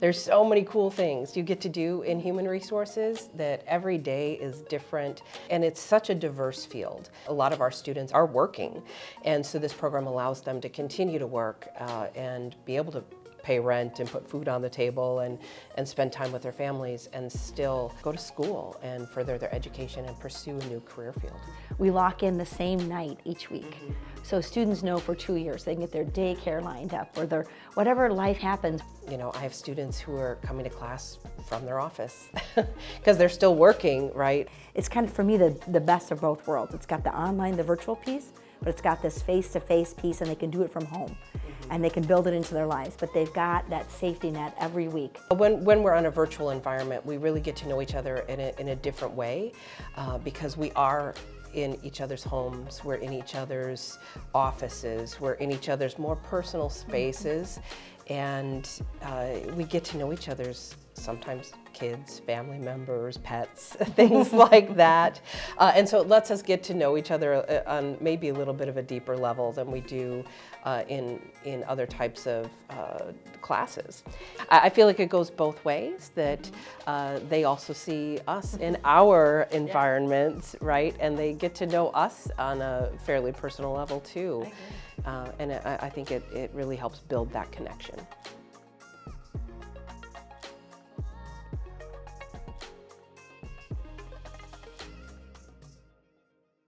There's so many cool things you get to do in human resources that every day is different, and it's such a diverse field. A lot of our students are working, and so this program allows them to continue to work and be able to pay rent and put food on the table and spend time with their families and still go to school and further their education and pursue a new career field. We lock in the same night each week. So students know for 2 years they can get their daycare lined up or their whatever life happens. You know, I have students who are coming to class from their office because they're still working, right? It's kind of, for me, the best of both worlds. It's got the online, the virtual piece, but it's got this face-to-face piece, and they can do it from home. And they can build it into their lives, but they've got that safety net every week. When we're on a virtual environment, we really get to know each other in a different way because we are in each other's homes, we're in each other's offices, we're in each other's more personal spaces, and we get to know each other's sometimes kids, family members, pets, things like that. And so it lets us get to know each other on maybe a little bit of a deeper level than we do in other types of classes. I feel like it goes both ways, that they also see us in our environments, right? And they get to know us on a fairly personal level too. And I think it really helps build that connection.